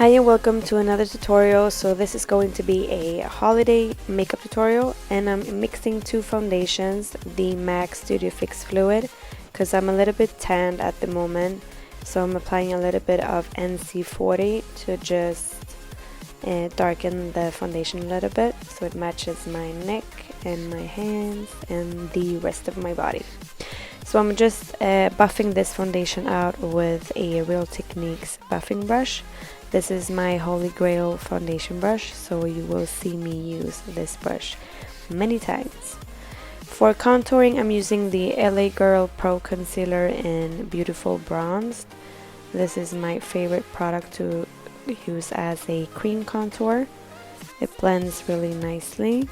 Hi and welcome to another tutorial. So this is going to be a holiday makeup tutorial, and I'm mixing two foundations, the MAC Studio Fix Fluid, because I'm a little bit tanned at the moment. So I'm applying a little bit of NC40 to just darken the foundation a little bit so it matches my neck and my hands and the rest of my body. So I'm just buffing this foundation out with a Real Techniques buffing brush. This is my holy grail foundation brush, so you will see me use this brush many times. For contouring, I'm using the LA Girl Pro Concealer in Beautiful Bronzed. This is my favorite product to use as a cream contour. It blends really nicely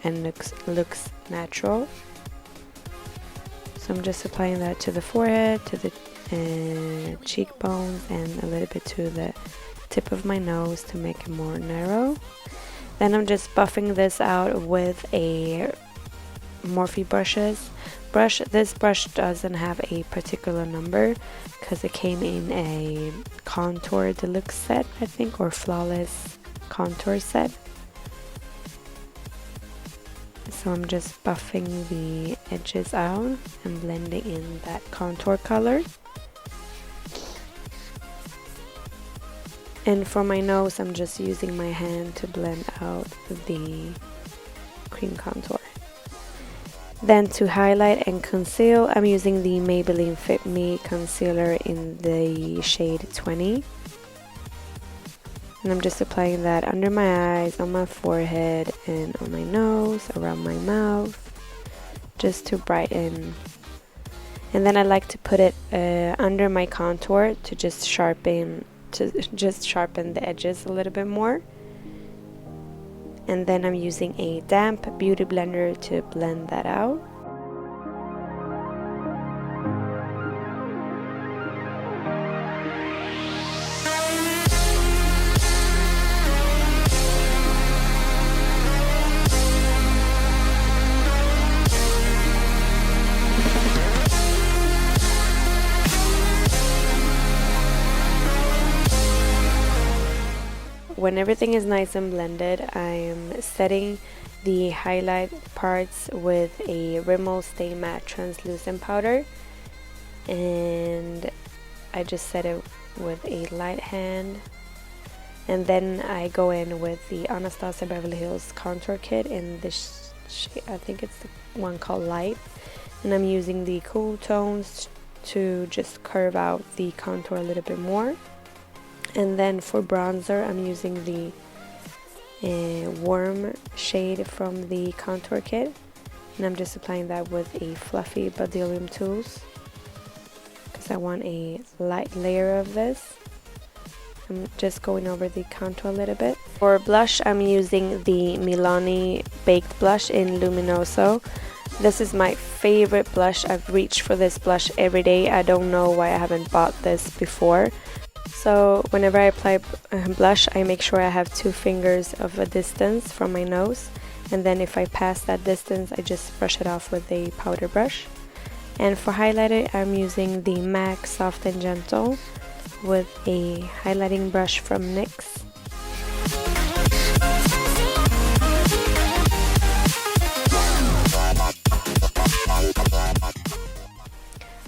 and looks natural. So I'm just applying that to the forehead, to the cheekbones, and a little bit to the tip of my nose to make it more narrow. Then I'm just buffing this out with a Morphe Brushes brush. This brush doesn't have a particular number because it came in a contour deluxe set, I think, or flawless contour set. So I'm just buffing the edges out and blending in that contour color. And for my nose, I'm just using my hand to blend out the cream contour. Then to highlight and conceal, I'm using the Maybelline Fit Me concealer in the shade 20. And I'm just applying that under my eyes, on my forehead, and on my nose, around my mouth, just to brighten. And then I like to put it under my contour to just sharpen the edges a little bit more. And then I'm using a damp beauty blender to blend that out. When everything is nice and blended, I'm setting the highlight parts with a Rimmel Stay Matte Translucent Powder, and I just set it with a light hand. And then I go in with the Anastasia Beverly Hills Contour Kit in this shade, I think it's the one called Light, and I'm using the cool tones to just curve out the contour a little bit more. And then for bronzer, I'm using the warm shade from the contour kit, and I'm just applying that with a fluffy Badillion tools because I want a light layer of this. I'm just going over the contour a little bit. For blush, I'm using the Milani Baked blush in Luminoso. This is my favorite blush. I've reached for this blush every day. I don't know why I haven't bought this before. So whenever I apply blush, I make sure I have 2 fingers of a distance from my nose, and then if I pass that distance, I just brush it off with a powder brush. And for highlighter, I'm using the MAC Soft and Gentle with a highlighting brush from NYX.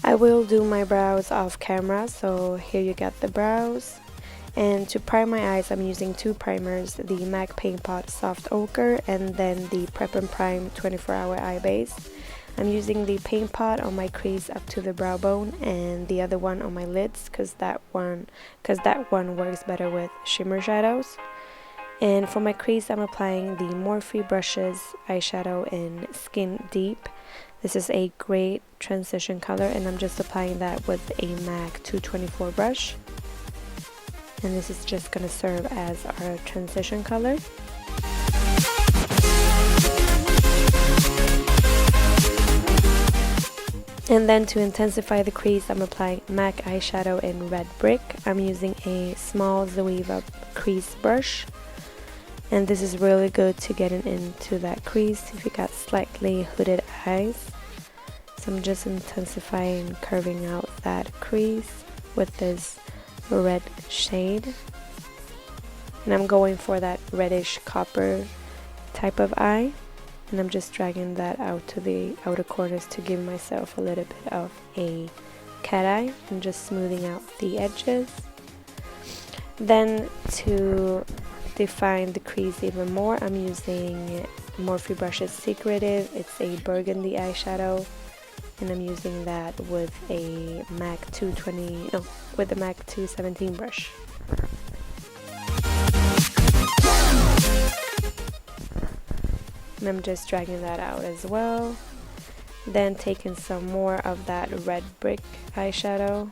I will do my brows off camera, so here you got the brows. And to prime my eyes, I'm using 2 primers, the MAC Paint Pot Soft Ochre and then the Prep and Prime 24-Hour Eye Base. I'm using the Paint Pot on my crease up to the brow bone and the other one on my lids because that one works better with shimmer shadows. And for my crease, I'm applying the Morphe Brushes eyeshadow in Skin Deep. This is a great transition color, and I'm just applying that with a MAC 224 brush. And this is just going to serve as our transition color. And then to intensify the crease, I'm applying MAC eyeshadow in Red Brick. I'm using a small Zoeva crease brush. And this is really good to get into that crease if you got slightly hooded eyes. So I'm just intensifying, curving out that crease with this red shade. And I'm going for that reddish copper type of eye, and I'm just dragging that out to the outer corners to give myself a little bit of a cat eye, and just smoothing out the edges. Then to define the crease even more, I'm using Morphe Brushes Secretive. It's a burgundy eyeshadow, and I'm using that with a MAC 217 brush. And I'm just dragging that out as well. Then taking some more of that red brick eyeshadow.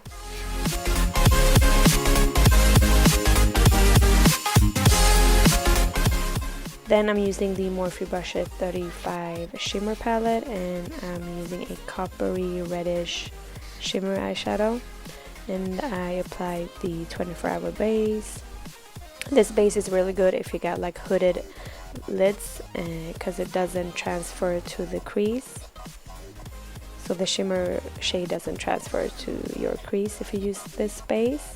Then I'm using the Morphe Brushes 35 shimmer palette, and I'm using a coppery reddish shimmer eyeshadow, and I applied the 24-hour base. This base is really good if you got like hooded lids, because it doesn't transfer to the crease, so the shimmer shade doesn't transfer to your crease if you use this base.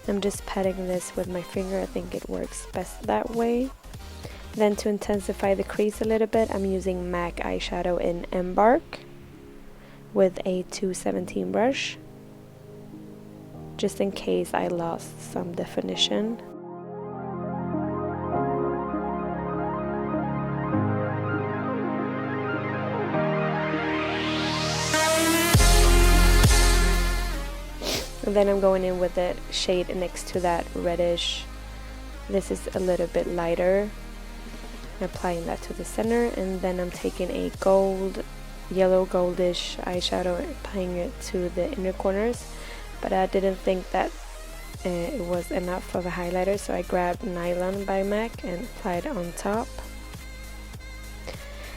I'm just patting this with my finger. I think it works best that way. Then to intensify the crease a little bit, I'm using MAC eyeshadow in Embark with a 217 brush, just in case I lost some definition. And then I'm going in with the shade next to that reddish. This is a little bit lighter. Applying that to the center, and then I'm taking a yellow goldish eyeshadow and applying it to the inner corners, but I didn't think that it was enough of a highlighter, so I grabbed Nylon by MAC and applied it on top.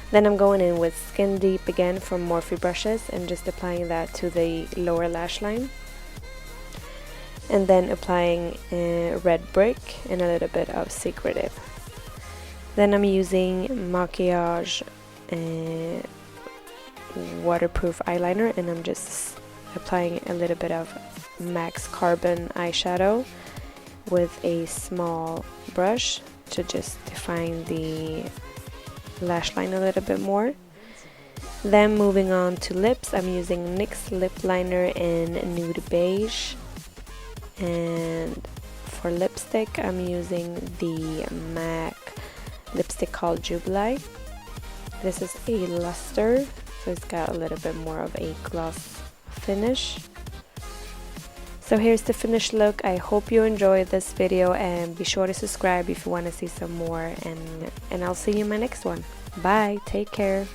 Then I'm going in with Skin Deep again from Morphe Brushes and just applying that to the lower lash line, and then applying red brick and a little bit of Secretive. Then I'm using Makiash Waterproof eyeliner, and I'm just applying a little bit of Max Carbon eyeshadow with a small brush to just define the lash line a little bit more. Then moving on to lips, I'm using NYX Lipliner in Nude Beige, and for lipstick I'm using the MAC lipstick called Jubilee. This is a luster, so it's got a little bit more of a gloss finish. So here's the finished look. I hope you enjoyed this video, and be sure to subscribe if you want to see some more, and I'll see you in my next one. Bye, take care.